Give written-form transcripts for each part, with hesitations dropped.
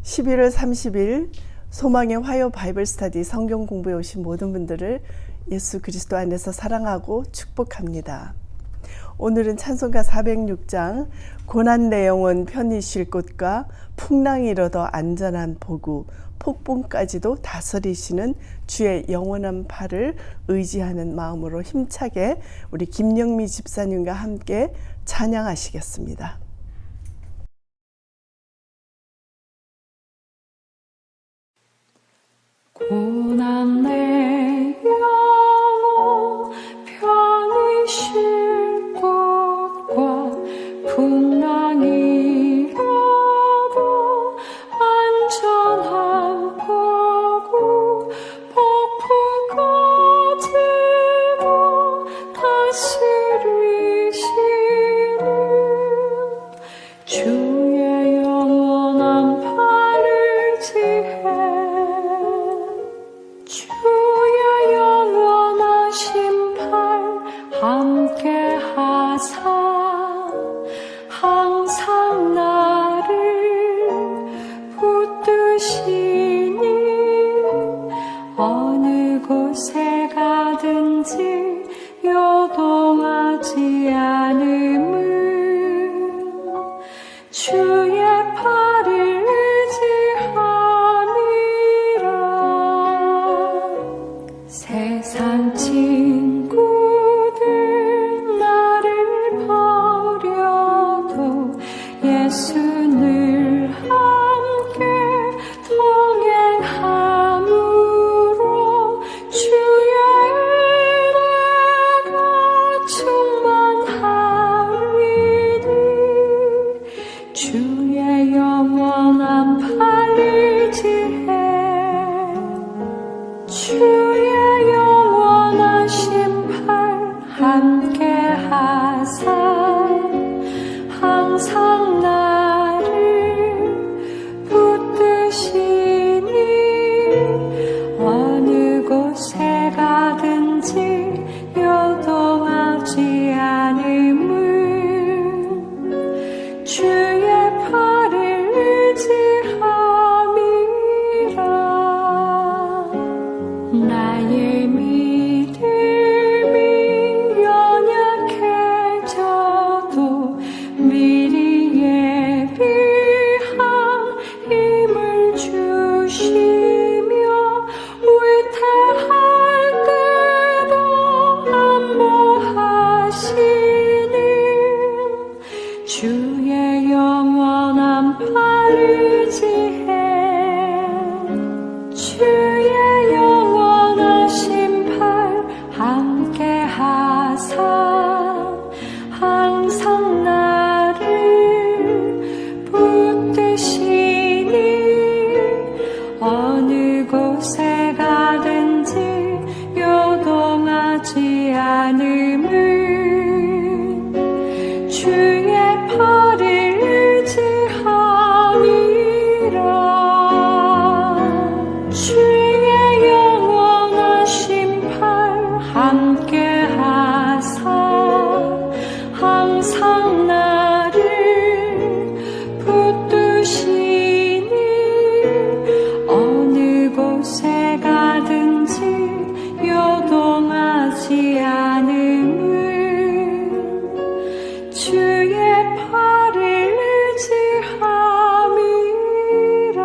11월 30일 소망의 화요 바이블 스터디 성경 공부에 오신 모든 분들을 예수 그리스도 안에서 사랑하고 축복합니다. 오늘은 찬송가 406장 고난 내 영혼 편히 쉴 곳과 풍랑이 일어도 안전한 보구 폭풍까지도 다스리시는 주의 영원한 팔을 의지하는 마음으로 힘차게 우리 김영미 집사님과 함께 찬양하시겠습니다. 고난 내 영혼 편히 쉴 곳과 풍랑이 일어도 안전한 보고 폭풍까지도 다스리시는 주의 영원한 팔을 지혜 주의 영원한 심판 함께 하사 항상 나를 붙드시니 어느 곳에 가든지 요동하지 않음은 주의 팔을 의지함이라. 세상 친구들 나를 버려도 예수 늘 함께 동행함으로 주의 은혜가 충만하리니 주의 영원한 팔을 지혜 주의 영원한 심판 함께 하사 항상 나를 붙드시니 어느 곳에 가든지 요동하지 않음은 주의 팔을 의지함이라. 나의 믿음이 연약해져도 미리 예비한 힘을 주시며 위태할 때도 안보하시는 주의 영원한 팔을 지혜 주의 영원한 심판 함께 하사 항상 나를 붙드시니 어느 곳에 가든지 요동하지 않음은 주의 팔을 의지함이라. 주의 영원한 심판 함께 하사 항상 나를 붙드시니 어느 곳에 가든지 요동하지 않음은 주의 팔을 의지함이라.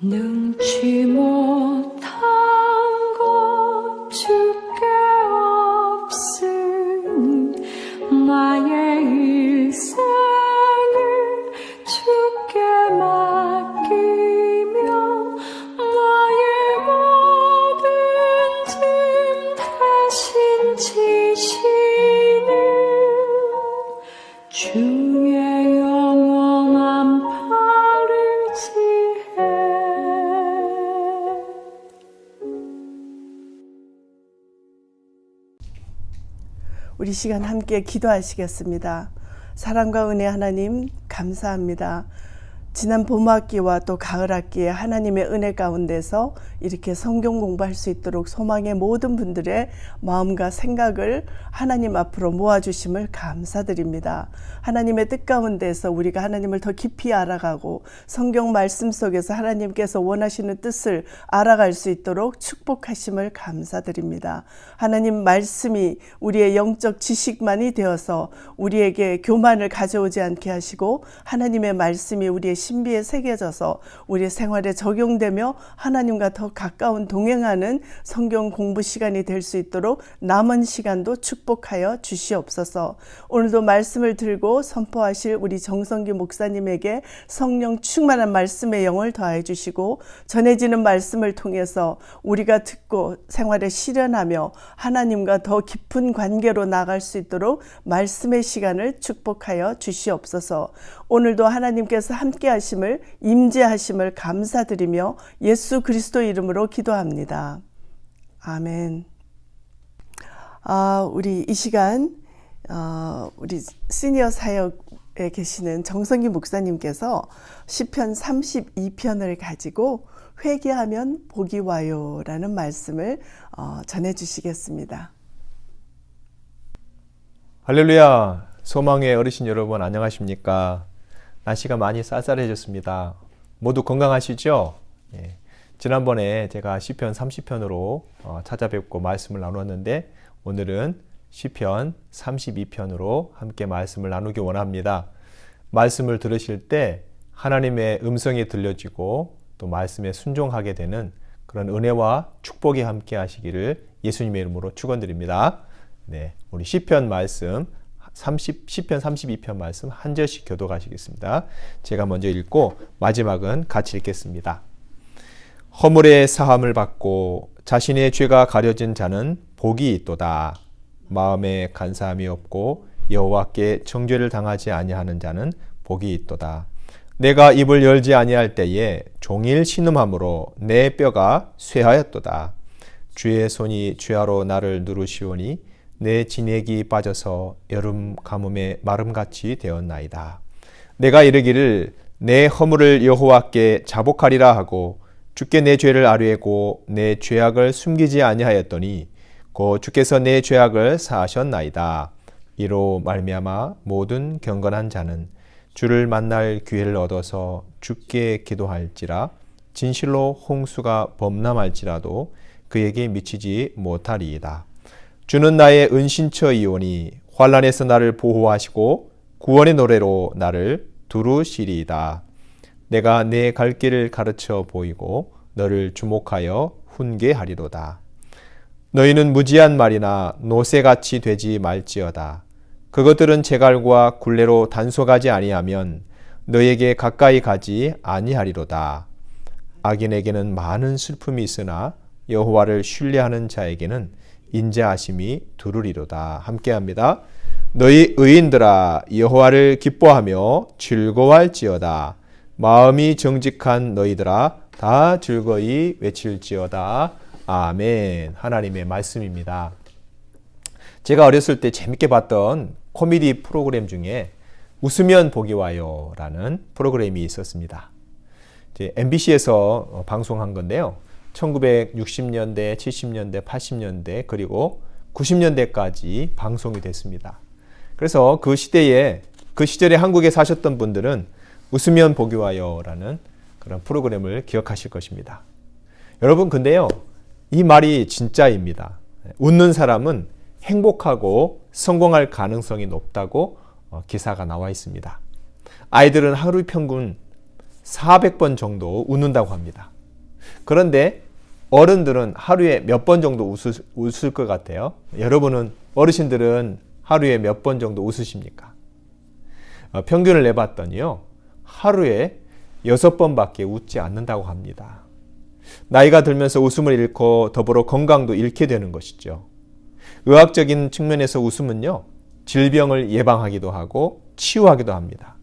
능치 못한 것 주께 없으니 나의 일생을 주께 맡기며 나의 모든 짐 대신 지시는 주의 영원한 팔을 지혜. 우리 시간 함께 기도하시겠습니다. 사랑과 은혜 하나님 감사합니다. 지난 봄학기와 또 가을학기에 하나님의 은혜 가운데서 이렇게 성경 공부할 수 있도록 소망의 모든 분들의 마음과 생각을 하나님 앞으로 모아주심을 감사드립니다. 하나님의 뜻 가운데서 우리가 하나님을 더 깊이 알아가고 성경 말씀 속에서 하나님께서 원하시는 뜻을 알아갈 수 있도록 축복하심을 감사드립니다. 하나님 말씀이 우리의 영적 지식만이 되어서 우리에게 교만을 가져오지 않게 하시고 하나님의 말씀이 우리의 신비에 새겨져서 우리 생활에 적용되며 하나님과 더 가까운 동행하는 성경 공부 시간이 될 수 있도록 남은 시간도 축복하여 주시옵소서. 오늘도 말씀을 들고 선포하실 우리 정성기 목사님에게 성령 충만한 말씀의 영을 더해 주시고 전해지는 말씀을 통해서 우리가 듣고 생활에 실현하며 하나님과 더 깊은 관계로 나아갈 수 있도록 말씀의 시간을 축복하여 주시옵소서. 오늘도 하나님께서 함께 하심을 임재하심을 감사드리며 예수 그리스도 이름으로 기도합니다. 아멘. 우리 이 시간 우리 시니어 사역에 계시는 정성기 목사님께서 시편 32편을 가지고 회개하면 복이 와요 라는 말씀을 전해주시겠습니다. 할렐루야. 소망의 어르신 여러분 안녕하십니까? 날씨가 많이 쌀쌀해졌습니다. 모두 건강하시죠? 예. 지난번에 제가 시편 30편으로 찾아뵙고 말씀을 나누었는데 오늘은 시편 32편으로 함께 말씀을 나누기 원합니다. 말씀을 들으실 때 하나님의 음성이 들려지고 또 말씀에 순종하게 되는 그런 은혜와 축복이 함께 하시기를 예수님의 이름으로 축원드립니다. 네, 우리 시편 말씀 시편 32편 말씀 한 절씩 교독하시겠습니다. 제가 먼저 읽고 마지막은 같이 읽겠습니다. 허물의 사함을 받고 자신의 죄가 가려진 자는 복이 있도다. 마음에 간사함이 없고 여호와께 정죄를 당하지 아니하는 자는 복이 있도다. 내가 입을 열지 아니할 때에 종일 신음함으로 내 뼈가 쇠하였도다. 주의 손이 죄하로 나를 누르시오니 내 진액이 빠져서 여름 가뭄에 마름같이 되었나이다. 내가 이르기를 내 허물을 여호와께 자복하리라 하고 주께 내 죄를 아뢰고 내 죄악을 숨기지 아니하였더니 곧 주께서 내 죄악을 사하셨나이다. 이로 말미암아 모든 경건한 자는 주를 만날 기회를 얻어서 주께 기도할지라 진실로 홍수가 범람할지라도 그에게 미치지 못하리이다. 주는 나의 은신처이오니 환난에서 나를 보호하시고 구원의 노래로 나를 두루시리이다. 내가 내 갈 길을 가르쳐 보이고 너를 주목하여 훈계하리로다. 너희는 무지한 말이나 노새같이 되지 말지어다. 그것들은 제갈과 굴레로 단속하지 아니하면 너에게 가까이 가지 아니하리로다. 악인에게는 많은 슬픔이 있으나 여호와를 신뢰하는 자에게는 인자하심이 두루리로다. 함께합니다. 너희 의인들아 여호와를 기뻐하며 즐거워할지어다. 마음이 정직한 너희들아 다 즐거이 외칠지어다. 아멘. 하나님의 말씀입니다. 제가 어렸을 때 재밌게 봤던 코미디 프로그램 중에 웃으면 복이 와요 라는 프로그램이 있었습니다. MBC에서 방송한 건데요. 1960년대, 70년대, 80년대 그리고 90년대까지 방송이 됐습니다. 그래서 그 시절에 한국에 사셨던 분들은 웃으면 복이 와요 라는 그런 프로그램을 기억하실 것입니다. 여러분 근데요 이 말이 진짜입니다. 웃는 사람은 행복하고 성공할 가능성이 높다고 기사가 나와 있습니다. 아이들은 하루 평균 400번 정도 웃는다고 합니다. 그런데 어른들은 하루에 몇 번 정도 웃을 것 같아요? 여러분은 어르신들은 하루에 몇 번 정도 웃으십니까? 평균을 내봤더니요 하루에 6번밖에 웃지 않는다고 합니다. 나이가 들면서 웃음을 잃고 더불어 건강도 잃게 되는 것이죠. 의학적인 측면에서 웃음은요 질병을 예방하기도 하고 치유하기도 합니다.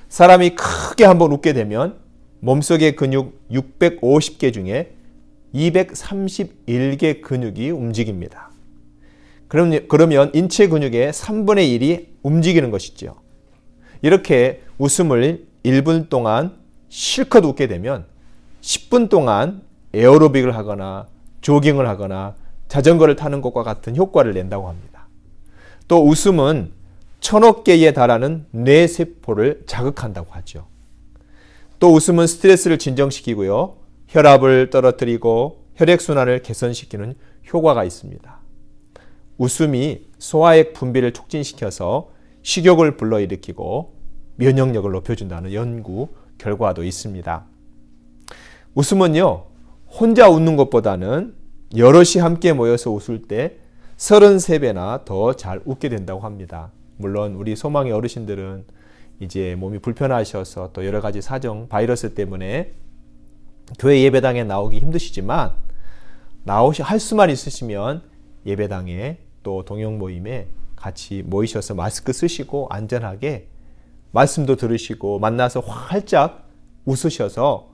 사람이 크게 한번 웃게 되면 몸속의 근육 650개 중에 231개 근육이 움직입니다. 그러면 인체 근육의 3분의 1이 움직이는 것이죠. 이렇게 웃음을 1분 동안 실컷 웃게 되면 10분 동안 에어로빅을 하거나 조깅을 하거나 자전거를 타는 것과 같은 효과를 낸다고 합니다. 또 웃음은 1000억 개에 달하는 뇌세포를 자극한다고 하죠. 또 웃음은 스트레스를 진정시키고요. 혈압을 떨어뜨리고 혈액순환을 개선시키는 효과가 있습니다. 웃음이 소화액 분비를 촉진시켜서 식욕을 불러일으키고 면역력을 높여준다는 연구 결과도 있습니다. 웃음은요, 혼자 웃는 것보다는 여럿이 함께 모여서 웃을 때 33배나 더 잘 웃게 된다고 합니다. 물론 우리 소망의 어르신들은 이제 몸이 불편하셔서 또 여러 가지 사정, 바이러스 때문에 교회 예배당에 나오기 힘드시지만 할 수만 있으시면 예배당에 또 동영 모임에 같이 모이셔서 마스크 쓰시고 안전하게 말씀도 들으시고 만나서 활짝 웃으셔서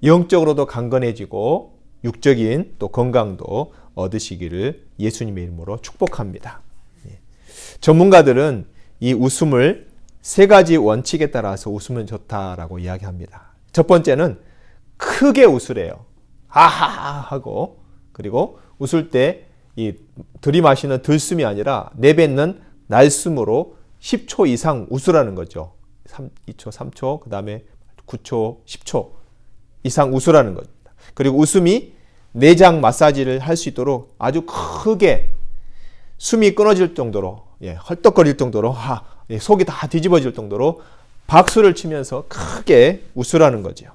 영적으로도 강건해지고 육적인 또 건강도 얻으시기를 예수님의 이름으로 축복합니다. 전문가들은 이 웃음을 3가지 원칙에 따라서 웃으면 좋다라고 이야기합니다. 첫 번째는 크게 웃으래요. 하하하 하고, 그리고 웃을 때 이 들이마시는 들숨이 아니라 내뱉는 날숨으로 10초 이상 웃으라는 거죠. 2초, 3초, 그 다음에 9초, 10초 이상 웃으라는 겁니다. 그리고 웃음이 내장 마사지를 할 수 있도록 아주 크게 숨이 끊어질 정도로, 헐떡거릴 정도로, 속이 다 뒤집어질 정도로 박수를 치면서 크게 웃으라는 거죠.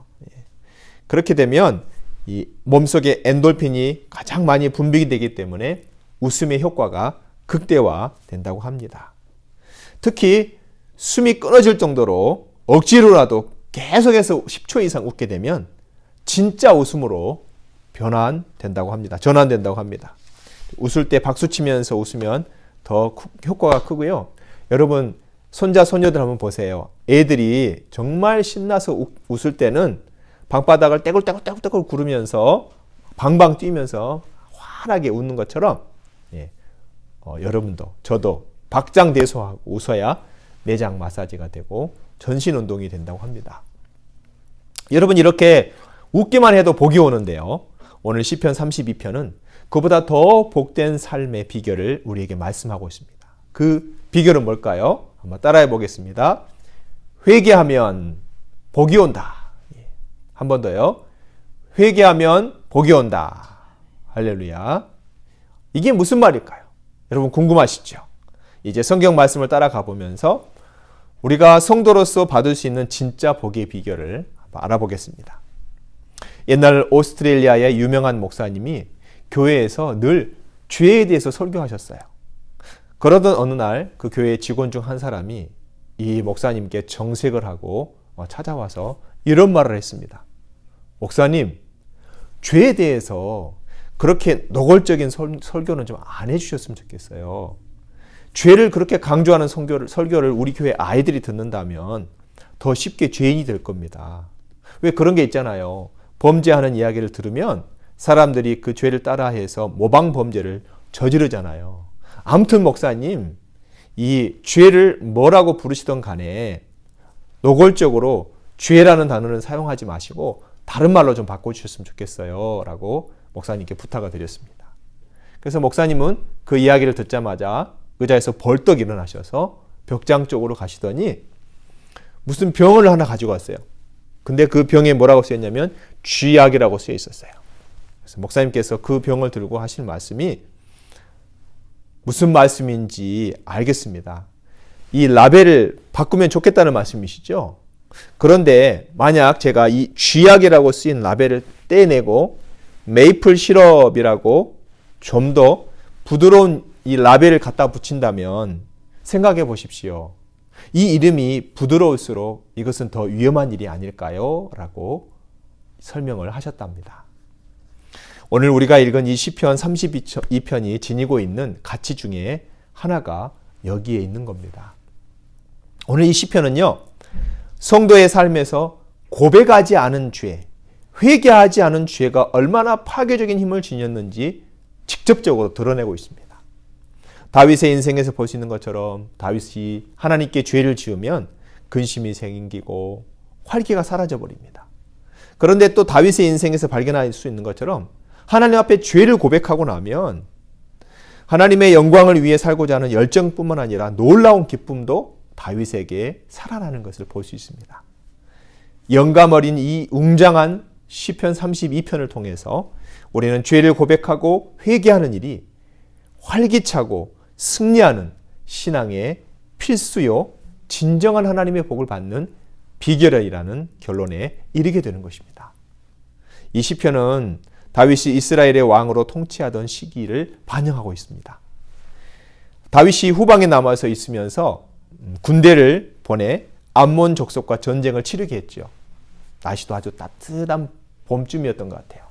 그렇게 되면 이 몸속에 엔돌핀이 가장 많이 분비가 되기 때문에 웃음의 효과가 극대화된다고 합니다. 특히 숨이 끊어질 정도로 억지로라도 계속해서 10초 이상 웃게 되면 진짜 웃음으로 전환된다고 합니다. 웃을 때 박수 치면서 웃으면 더 효과가 크고요. 여러분 손자 손녀들 한번 보세요. 애들이 정말 신나서 웃을 때는 방바닥을 떼굴떼굴 구르면서 방방 뛰면서 환하게 웃는 것처럼 여러분도 저도 박장대소하고 웃어야 내장 마사지가 되고 전신 운동이 된다고 합니다. 여러분 이렇게 웃기만 해도 복이 오는데요. 오늘 시편 32편은 그보다 더 복된 삶의 비결을 우리에게 말씀하고 있습니다. 그 비결은 뭘까요? 한번 따라해 보겠습니다. 회개하면 복이 온다. 한 번 더요. 회개하면 복이 온다. 할렐루야. 이게 무슨 말일까요? 여러분 궁금하시죠? 이제 성경 말씀을 따라가 보면서 우리가 성도로서 받을 수 있는 진짜 복의 비결을 알아보겠습니다. 옛날 오스트레일리아의 유명한 목사님이 교회에서 늘 죄에 대해서 설교하셨어요. 그러던 어느 날 그 교회 직원 중 한 사람이 이 목사님께 정색을 하고 찾아와서 이런 말을 했습니다. 목사님, 죄에 대해서 그렇게 노골적인 설교는 좀 안 해주셨으면 좋겠어요. 죄를 그렇게 강조하는 설교를 우리 교회 아이들이 듣는다면 더 쉽게 죄인이 될 겁니다. 왜 그런 게 있잖아요. 범죄하는 이야기를 들으면 사람들이 그 죄를 따라해서 모방 범죄를 저지르잖아요. 아무튼 목사님, 이 죄를 뭐라고 부르시던 간에 노골적으로 죄라는 단어는 사용하지 마시고 다른 말로 좀 바꿔주셨으면 좋겠어요 라고 목사님께 부탁을 드렸습니다. 그래서 목사님은 그 이야기를 듣자마자 의자에서 벌떡 일어나셔서 벽장 쪽으로 가시더니 무슨 병을 하나 가지고 왔어요. 근데 그 병에 뭐라고 쓰였냐면 쥐약이라고 쓰여 있었어요. 그래서 목사님께서 그 병을 들고 하신 말씀이 무슨 말씀인지 알겠습니다. 이 라벨을 바꾸면 좋겠다는 말씀이시죠? 그런데 만약 제가 이 쥐약이라고 쓰인 라벨을 떼내고 메이플 시럽이라고 좀 더 부드러운 이 라벨을 갖다 붙인다면 생각해 보십시오. 이 이름이 부드러울수록 이것은 더 위험한 일이 아닐까요? 라고 설명을 하셨답니다. 오늘 우리가 읽은 이 시편 32편이 지니고 있는 가치 중에 하나가 여기에 있는 겁니다. 오늘 이 시편은요, 성도의 삶에서 고백하지 않은 죄, 회개하지 않은 죄가 얼마나 파괴적인 힘을 지녔는지 직접적으로 드러내고 있습니다. 다윗의 인생에서 볼 수 있는 것처럼 다윗이 하나님께 죄를 지으면 근심이 생기고 활기가 사라져 버립니다. 그런데 또 다윗의 인생에서 발견할 수 있는 것처럼 하나님 앞에 죄를 고백하고 나면 하나님의 영광을 위해 살고자 하는 열정뿐만 아니라 놀라운 기쁨도 다윗에게 살아나는 것을 볼 수 있습니다. 영감 어린 이 웅장한 시편 32편을 통해서 우리는 죄를 고백하고 회개하는 일이 활기차고 승리하는 신앙의 필수요 진정한 하나님의 복을 받는 비결이라는 결론에 이르게 되는 것입니다. 이 시편은 다윗이 이스라엘의 왕으로 통치하던 시기를 반영하고 있습니다. 다윗이 후방에 남아서 있으면서 군대를 보내 암몬 족속과 전쟁을 치르게 했죠. 날씨도 아주 따뜻한 봄쯤이었던 것 같아요.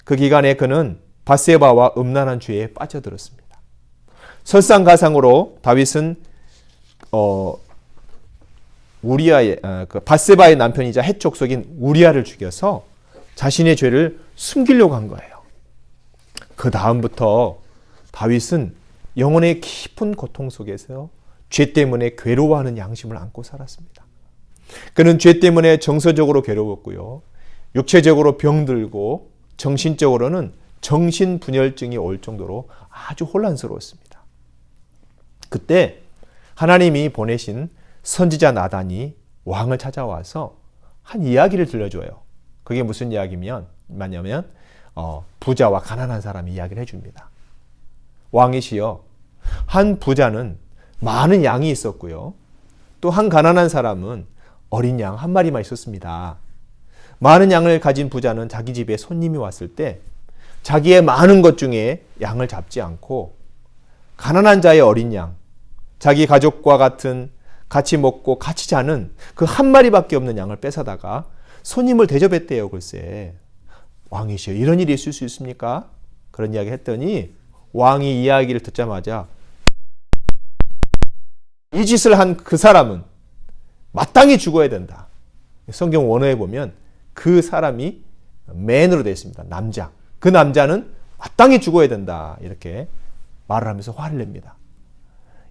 그 기간에 그는 밧세바와 음란한 죄에 빠져들었습니다. 설상가상으로 다윗은 우리아의 밧세바의 남편이자 헷 족속인 우리아를 죽여서 자신의 죄를 숨기려고 한 거예요. 그 다음부터 다윗은 영혼의 깊은 고통 속에서 죄 때문에 괴로워하는 양심을 안고 살았습니다. 그는 죄 때문에 정서적으로 괴로웠고요. 육체적으로 병들고 정신적으로는 정신분열증이 올 정도로 아주 혼란스러웠습니다. 그때 하나님이 보내신 선지자 나단이 왕을 찾아와서 한 이야기를 들려줘요. 그게 무슨 이야기냐면 부자와 가난한 사람이 이야기를 해줍니다. 왕이시여, 한 부자는 많은 양이 있었고요. 또 한 가난한 사람은 어린 양 한 마리만 있었습니다. 많은 양을 가진 부자는 자기 집에 손님이 왔을 때 자기의 많은 것 중에 양을 잡지 않고 가난한 자의 어린 양, 자기 가족과 같이 먹고 같이 자는 그 한 마리밖에 없는 양을 뺏어다가 손님을 대접했대요. 글쎄, 왕이시여, 이런 일이 있을 수 있습니까? 그런 이야기 했더니 왕이 이야기를 듣자마자 이 짓을 한 그 사람은 마땅히 죽어야 된다. 성경 원어에 보면 그 사람이 맨으로 되어 있습니다. 남자. 그 남자는 마땅히 죽어야 된다. 이렇게 말을 하면서 화를 냅니다.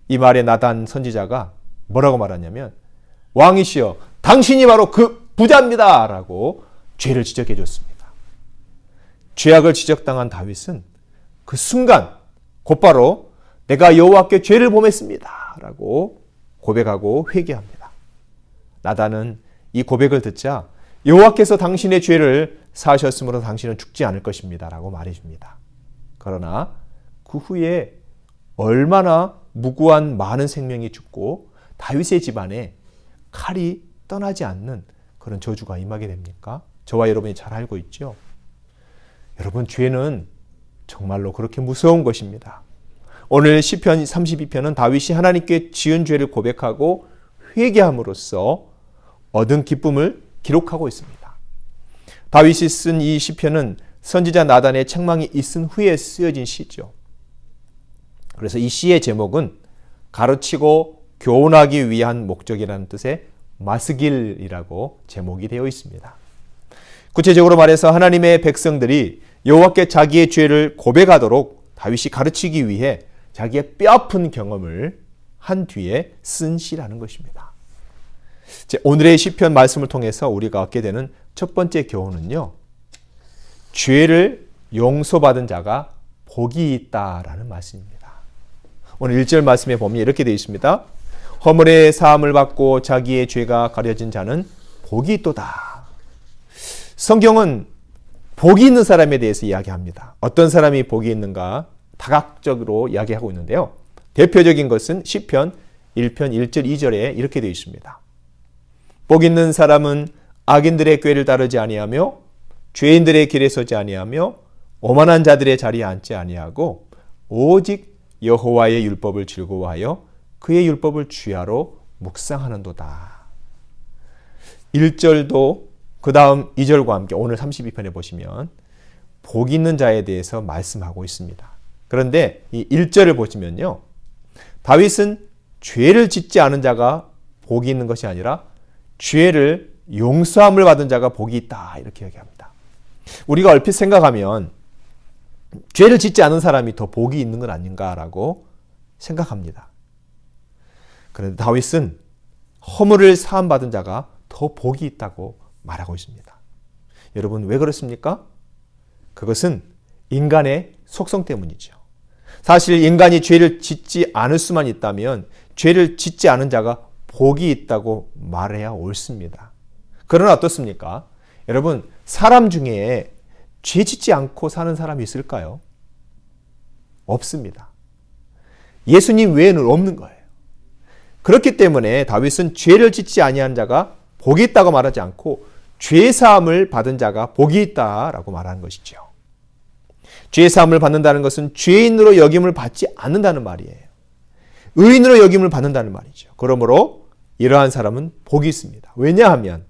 이 말에 나단 선지자가 뭐라고 말하냐면, 왕이시여, 당신이 바로 그 부자입니다. 라고 죄를 지적해 줬습니다. 죄악을 지적당한 다윗은 그 순간 곧바로 내가 여호와께 죄를 범했습니다. 라고 고백하고 회개합니다. 나단은 이 고백을 듣자 여호와께서 당신의 죄를 사하셨으므로 당신은 죽지 않을 것입니다. 라고 말해줍니다. 그러나 그 후에 얼마나 무고한 많은 생명이 죽고 다윗의 집안에 칼이 떠나지 않는 그런 저주가 임하게 됩니까? 저와 여러분이 잘 알고 있죠? 여러분, 죄는 정말로 그렇게 무서운 것입니다. 오늘 시편 32편은 다윗이 하나님께 지은 죄를 고백하고 회개함으로써 얻은 기쁨을 기록하고 있습니다. 다윗이 쓴 이 시편은 선지자 나단의 책망이 있은 후에 쓰여진 시죠. 그래서 이 시의 제목은 가르치고 교훈하기 위한 목적이라는 뜻의 마스길이라고 제목이 되어 있습니다. 구체적으로 말해서 하나님의 백성들이 여호와께 자기의 죄를 고백하도록 다윗이 가르치기 위해 자기의 뼈아픈 경험을 한 뒤에 쓴 시라는 것입니다. 오늘의 시편 말씀을 통해서 우리가 얻게 되는 첫 번째 교훈은요, 죄를 용서받은 자가 복이 있다라는 말씀입니다. 오늘 1절 말씀에 보면 이렇게 되어 있습니다. 허물의 사함을 받고 자기의 죄가 가려진 자는 복이 있도다. 성경은 복이 있는 사람에 대해서 이야기합니다. 어떤 사람이 복이 있는가 다각적으로 이야기하고 있는데요. 대표적인 것은 시편 1편 1절 2절에 이렇게 되어 있습니다. 복 있는 사람은 악인들의 꾀를 따르지 아니하며 죄인들의 길에 서지 아니하며 오만한 자들의 자리에 앉지 아니하고 오직 여호와의 율법을 즐거워하여 그의 율법을 주야로 묵상하는도다. 1절도 그 다음 2절과 함께 오늘 32편에 보시면 복 있는 자에 대해서 말씀하고 있습니다. 그런데 이 1절을 보시면요, 다윗은 죄를 짓지 않은 자가 복이 있는 것이 아니라 죄를 용서함을 받은 자가 복이 있다, 이렇게 얘기합니다. 우리가 얼핏 생각하면 죄를 짓지 않은 사람이 더 복이 있는 건 아닌가라고 생각합니다. 그런데 다윗은 허물을 사함받은 자가 더 더 복이 있다고 말하고 있습니다. 여러분 왜 그렇습니까? 그것은 인간의 속성 때문이죠. 사실 인간이 죄를 짓지 않을 수만 있다면 죄를 짓지 않은 자가 복이 있다고 말해야 옳습니다. 그러나 어떻습니까? 여러분 사람 중에 죄 짓지 않고 사는 사람이 있을까요? 없습니다. 예수님 외에는 없는 거예요. 그렇기 때문에 다윗은 죄를 짓지 아니한 자가 복이 있다고 말하지 않고 죄사함을 받은 자가 복이 있다라고 말하는 것이죠. 죄사함을 받는다는 것은 죄인으로 여김을 받지 않는다는 말이에요. 의인으로 여김을 받는다는 말이죠. 그러므로 이러한 사람은 복이 있습니다. 왜냐하면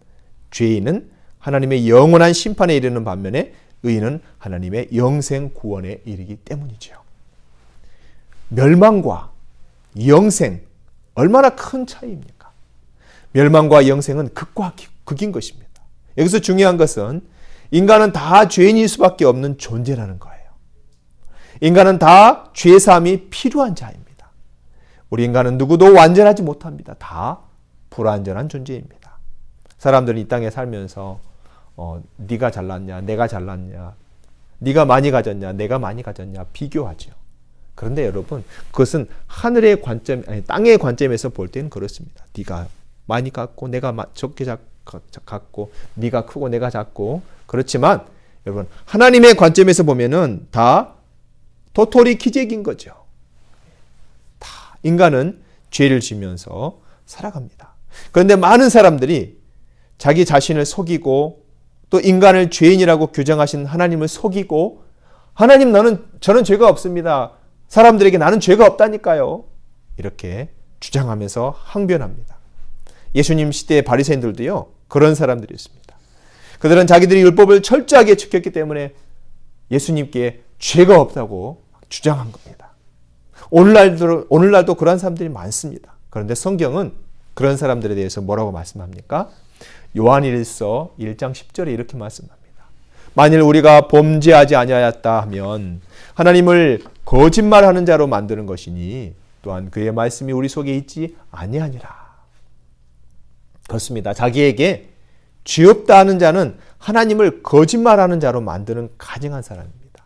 죄인은 하나님의 영원한 심판에 이르는 반면에 의인은 하나님의 영생 구원에 이르기 때문이죠. 멸망과 영생 얼마나 큰 차이입니까? 멸망과 영생은 극과 극인 것입니다. 여기서 중요한 것은 인간은 다 죄인일 수밖에 없는 존재라는 거예요. 인간은 다 죄사함이 필요한 자입니다. 우리 인간은 누구도 완전하지 못합니다. 다 불완전한 존재입니다. 사람들은 이 땅에 살면서 네가 잘났냐, 내가 잘났냐, 네가 많이 가졌냐, 내가 많이 가졌냐 비교하죠. 그런데 여러분 그것은 하늘의 관점, 아니 땅의 관점에서 볼 때는 그렇습니다. 네가 많이 갖고 내가 적게 갖고 네가 크고 내가 작고 그렇지만 여러분 하나님의 관점에서 보면은 다 도토리 기적인 거죠. 다 인간은 죄를 지면서 살아갑니다. 그런데 많은 사람들이 자기 자신을 속이고 또 인간을 죄인이라고 규정하신 하나님을 속이고 하나님 저는 죄가 없습니다. 사람들에게 나는 죄가 없다니까요. 이렇게 주장하면서 항변합니다. 예수님 시대의 바리새인들도요. 그런 사람들이었습니다. 그들은 자기들이 율법을 철저하게 지켰기 때문에 예수님께 죄가 없다고 주장한 겁니다. 오늘날도 그런 사람들이 많습니다. 그런데 성경은 그런 사람들에 대해서 뭐라고 말씀합니까? 요한일서 1장 10절에 이렇게 말씀합니다. 만일 우리가 범죄하지 아니하였다 하면 하나님을 거짓말하는 자로 만드는 것이니 또한 그의 말씀이 우리 속에 있지 아니하니라. 그렇습니다. 자기에게 죄 없다 하는 자는 하나님을 거짓말하는 자로 만드는 가증한 사람입니다.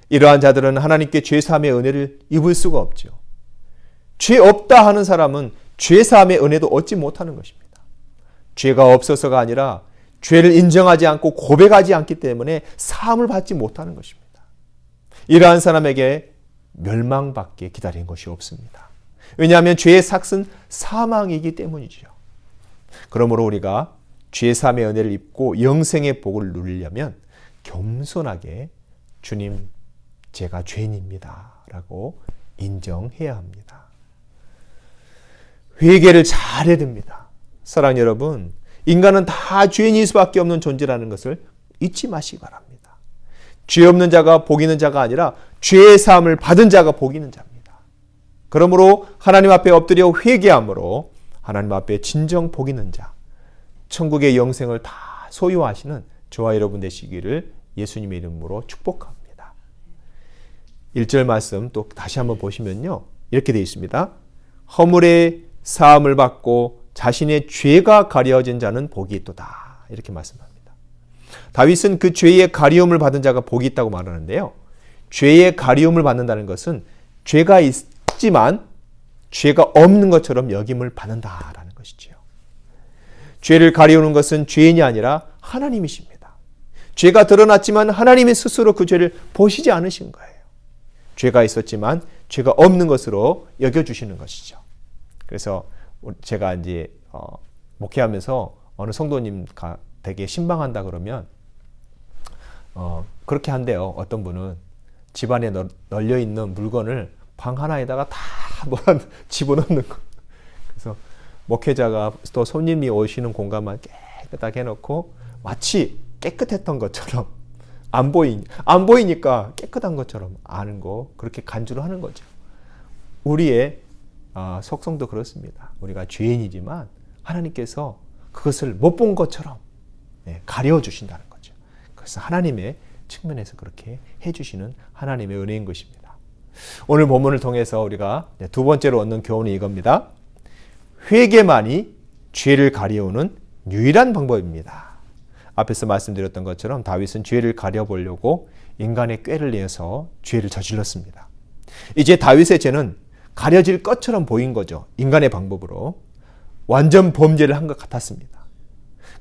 이러한 자들은 하나님께 죄사함의 은혜를 입을 수가 없죠. 죄 없다 하는 사람은 죄사함의 은혜도 얻지 못하는 것입니다. 죄가 없어서가 아니라 죄를 인정하지 않고 고백하지 않기 때문에 사함을 받지 못하는 것입니다. 이러한 사람에게 멸망밖에 기다리는 것이 없습니다. 왜냐하면 죄의 삭은 사망이기 때문이죠. 그러므로 우리가 죄사함의 은혜를 입고 영생의 복을 누리려면 겸손하게 주님 제가 죄인입니다 라고 인정해야 합니다. 회개를 잘해야 됩니다. 사랑하는 여러분, 인간은 다 죄인일 수밖에 없는 존재라는 것을 잊지 마시기 바랍니다. 죄 없는 자가 복 있는 자가 아니라 죄의 사함을 받은 자가 복 있는 자입니다. 그러므로 하나님 앞에 엎드려 회개함으로 하나님 앞에 진정 복 있는 자, 천국의 영생을 다 소유하시는 저와 여러분 되시기를 예수님의 이름으로 축복합니다. 1절 말씀 또 다시 한번 보시면요. 이렇게 되어 있습니다. 허물의 사함을 받고 자신의 죄가 가려진 자는 복이 있도다. 이렇게 말씀합니다. 다윗은 그 죄의 가리움을 받은 자가 복이 있다고 말하는데요. 죄의 가리움을 받는다는 것은 죄가 있지만 죄가 없는 것처럼 여김을 받는다라는 것이지요. 죄를 가리우는 것은 죄인이 아니라 하나님이십니다. 죄가 드러났지만 하나님이 스스로 그 죄를 보시지 않으신 거예요. 죄가 있었지만 죄가 없는 것으로 여겨주시는 것이죠. 그래서 제가 이제 목회하면서 어느 성도님 되게 신방한다 그러면 그렇게 한대요. 어떤 분은 집안에 널려 있는 물건을 방 하나에다가 다 집어넣는 거. 그래서 목회자가 또 손님이 오시는 공간만 깨끗하게 해놓고 마치 깨끗했던 것처럼 안 보이니까 깨끗한 것처럼 아는 거 그렇게 간주를 하는 거죠. 우리의 속성도 그렇습니다. 우리가 죄인이지만 하나님께서 그것을 못 본 것처럼 가려주신다는 거죠. 그래서 하나님의 측면에서 그렇게 해주시는 하나님의 은혜인 것입니다. 오늘 본문을 통해서 우리가 두 번째로 얻는 교훈이 이겁니다. 회개만이 죄를 가리우는 유일한 방법입니다. 앞에서 말씀드렸던 것처럼 다윗은 죄를 가려보려고 인간의 꾀를 내서 죄를 저질렀습니다. 이제 다윗의 죄는 가려질 것처럼 보인 거죠. 인간의 방법으로. 완전 범죄를 한 것 같았습니다.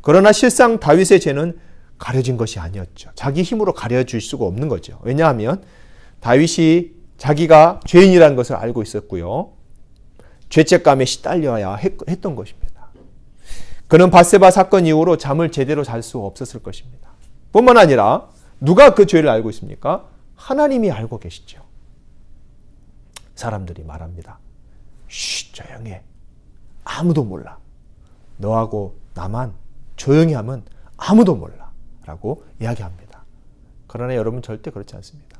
그러나 실상 다윗의 죄는 가려진 것이 아니었죠. 자기 힘으로 가려질 수가 없는 거죠. 왜냐하면 다윗이 자기가 죄인이라는 것을 알고 있었고요. 죄책감에 시달려야 했던 것입니다. 그는 밧세바 사건 이후로 잠을 제대로 잘 수 없었을 것입니다. 뿐만 아니라 누가 그 죄를 알고 있습니까? 하나님이 알고 계시죠. 사람들이 말합니다. 쉬, 조용해. 아무도 몰라. 너하고 나만 조용히 하면 아무도 몰라. 라고 이야기합니다. 그러나 여러분 절대 그렇지 않습니다.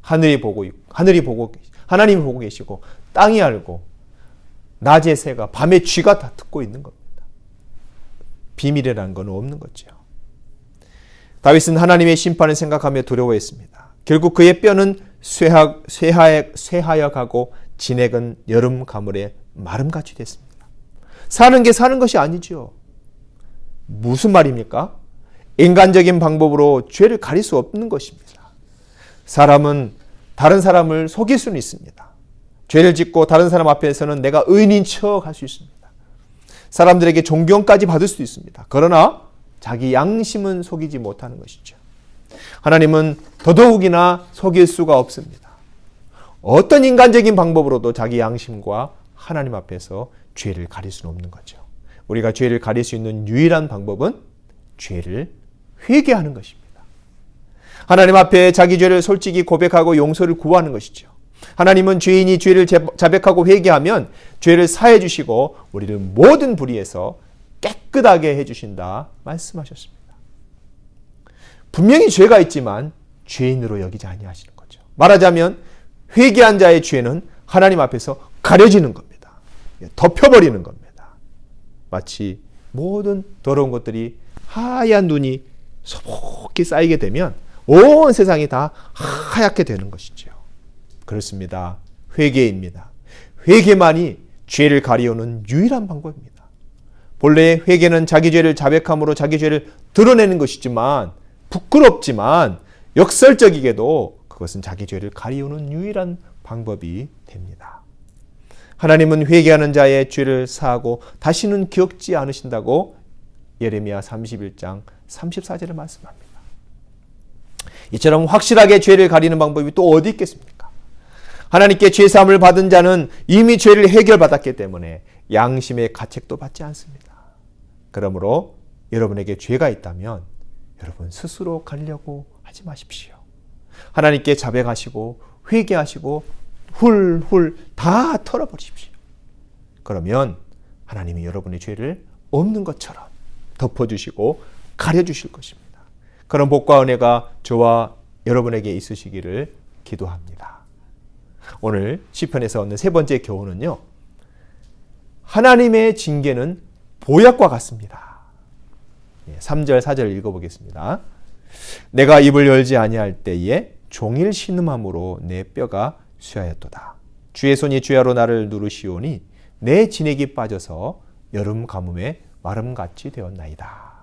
하나님이 보고 계시고 땅이 알고 낮의 새가 밤의 쥐가 다 듣고 있는 겁니다. 비밀이라는 건 없는 거죠. 다윗은 하나님의 심판을 생각하며 두려워했습니다. 결국 그의 뼈는 쇠하여 가고 진액은 여름 가물에 마름같이 됐습니다. 사는 게 사는 것이 아니죠. 무슨 말입니까? 인간적인 방법으로 죄를 가릴 수 없는 것입니다. 사람은 다른 사람을 속일 수는 있습니다. 죄를 짓고 다른 사람 앞에서는 내가 의인인 척 할 수 있습니다. 사람들에게 존경까지 받을 수도 있습니다. 그러나 자기 양심은 속이지 못하는 것이죠. 하나님은 더더욱이나 속일 수가 없습니다. 어떤 인간적인 방법으로도 자기 양심과 하나님 앞에서 죄를 가릴 수는 없는 거죠. 우리가 죄를 가릴 수 있는 유일한 방법은 죄를 회개하는 것입니다. 하나님 앞에 자기 죄를 솔직히 고백하고 용서를 구하는 것이죠. 하나님은 죄인이 죄를 자백하고 회개하면 죄를 사해 주시고 우리를 모든 불의에서 깨끗하게 해주신다 말씀하셨습니다. 분명히 죄가 있지만 죄인으로 여기지 아니하시는 거죠. 말하자면 회개한 자의 죄는 하나님 앞에서 가려지는 겁니다. 덮여버리는 겁니다. 마치 모든 더러운 것들이 하얀 눈이 소복히 쌓이게 되면 온 세상이 다 하얗게 되는 것이죠. 그렇습니다. 회개입니다. 회개만이 죄를 가리우는 유일한 방법입니다. 본래 회개는 자기 죄를 자백함으로 자기 죄를 드러내는 것이지만 부끄럽지만 역설적이게도 그것은 자기 죄를 가리우는 유일한 방법이 됩니다. 하나님은 회개하는 자의 죄를 사하고 다시는 기억지 않으신다고 예레미야 31장 34절을 말씀합니다. 이처럼 확실하게 죄를 가리는 방법이 또 어디 있겠습니까? 하나님께 죄사함을 받은 자는 이미 죄를 해결받았기 때문에 양심의 가책도 받지 않습니다. 그러므로 여러분에게 죄가 있다면 여러분 스스로 가려고 하지 마십시오. 하나님께 자백하시고 회개하시고 훌훌 다 털어버리십시오. 그러면 하나님이 여러분의 죄를 없는 것처럼 덮어주시고 가려주실 것입니다. 그런 복과 은혜가 저와 여러분에게 있으시기를 기도합니다. 오늘 시편에서 얻는 세 번째 교훈은요. 하나님의 징계는 보약과 같습니다. 3절 4절 읽어보겠습니다. 내가 입을 열지 아니할 때에 종일 신음함으로 내 뼈가 쇠하였도다. 주의 손이 주야로 나를 누르시오니 내 진액이 빠져서 여름 가뭄에 마름같이 되었나이다.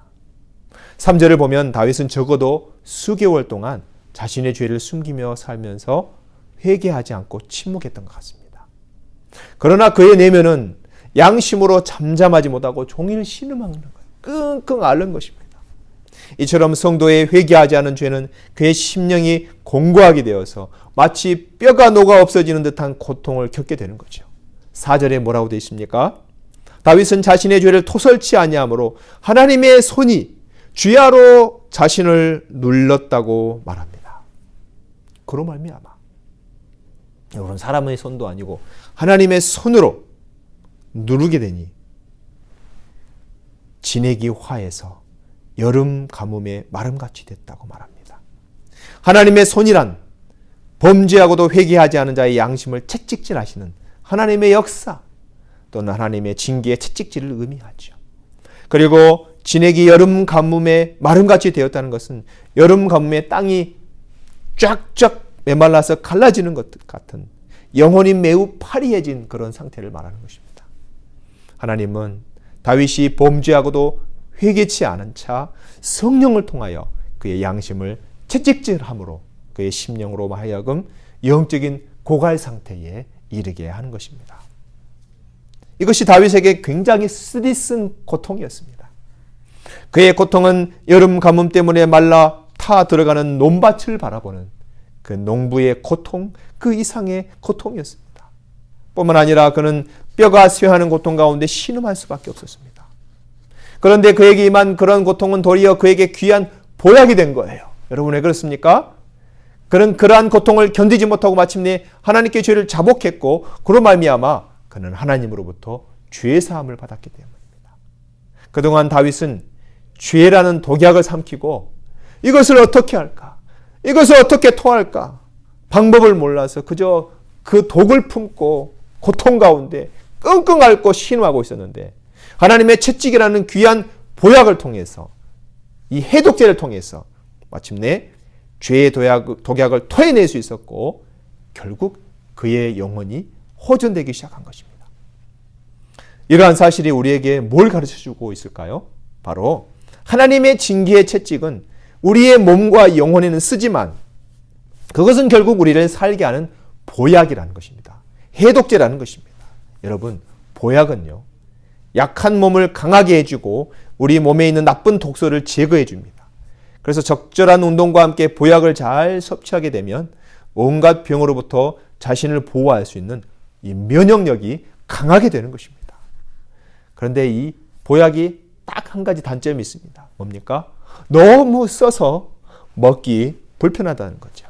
3절을 보면 다윗은 적어도 수개월 동안 자신의 죄를 숨기며 살면서 회개하지 않고 침묵했던 것 같습니다. 그러나 그의 내면은 양심으로 잠잠하지 못하고 종일 신음하는 거예요. 끙끙 앓는 것입니다. 이처럼 성도의 회개하지 않은 죄는 그의 심령이 공고하게 되어서 마치 뼈가 녹아 없어지는 듯한 고통을 겪게 되는 거죠. 4절에 뭐라고 되어 있습니까? 다윗은 자신의 죄를 토설치 아니하므로 하나님의 손이 주야로 자신을 눌렀다고 말합니다. 그로 말미암아 여러분 사람의 손도 아니고 하나님의 손으로 누르게 되니 진액이 화해서 여름 가뭄에 마름같이 됐다고 말합니다. 하나님의 손이란 범죄하고도 회개하지 않은 자의 양심을 채찍질하시는 하나님의 역사 또는 하나님의 징계의 채찍질을 의미하죠. 그리고 진액이 여름 가뭄에 마름같이 되었다는 것은 여름 가뭄에 땅이 쫙쫙 메말라서 갈라지는 것 같은 영혼이 매우 파리해진 그런 상태를 말하는 것입니다. 하나님은 다윗이 범죄하고도 회개치 않은 차 성령을 통하여 그의 양심을 채찍질함으로 그의 심령으로 하여금 영적인 고갈 상태에 이르게 하는 것입니다. 이것이 다윗에게 굉장히 쓰디쓴 고통이었습니다. 그의 고통은 여름 가뭄 때문에 말라 타 들어가는 논밭을 바라보는 그 농부의 고통, 그 이상의 고통이었습니다. 뿐만 아니라 그는 뼈가 쇠하는 고통 가운데 신음할 수밖에 없었습니다. 그런데 그에게 임한 그런 고통은 도리어 그에게 귀한 보약이 된 거예요. 여러분 왜 그렇습니까? 그는 그러한 고통을 견디지 못하고 마침내 하나님께 죄를 자복했고 그로 말미암아 그는 하나님으로부터 죄 사함을 받았기 때문입니다. 그동안 다윗은 죄라는 독약을 삼키고 이것을 어떻게 할까? 이것을 어떻게 토할까? 방법을 몰라서 그저 그 독을 품고 고통 가운데 끙끙 앓고 신음하고 있었는데 하나님의 채찍이라는 귀한 보약을 통해서 이 해독제를 통해서 마침내 죄의 독약을 토해낼 수 있었고 결국 그의 영혼이 호전되기 시작한 것입니다. 이러한 사실이 우리에게 뭘 가르쳐주고 있을까요? 바로 하나님의 징계의 채찍은 우리의 몸과 영혼에는 쓰지만 그것은 결국 우리를 살게 하는 보약이라는 것입니다. 해독제라는 것입니다. 여러분, 보약은요, 약한 몸을 강하게 해주고 우리 몸에 있는 나쁜 독소를 제거해 줍니다. 그래서 적절한 운동과 함께 보약을 잘 섭취하게 되면 온갖 병으로부터 자신을 보호할 수 있는 이 면역력이 강하게 되는 것입니다. 그런데 이 보약이 딱 한 가지 단점이 있습니다. 뭡니까? 너무 써서 먹기 불편하다는 거죠.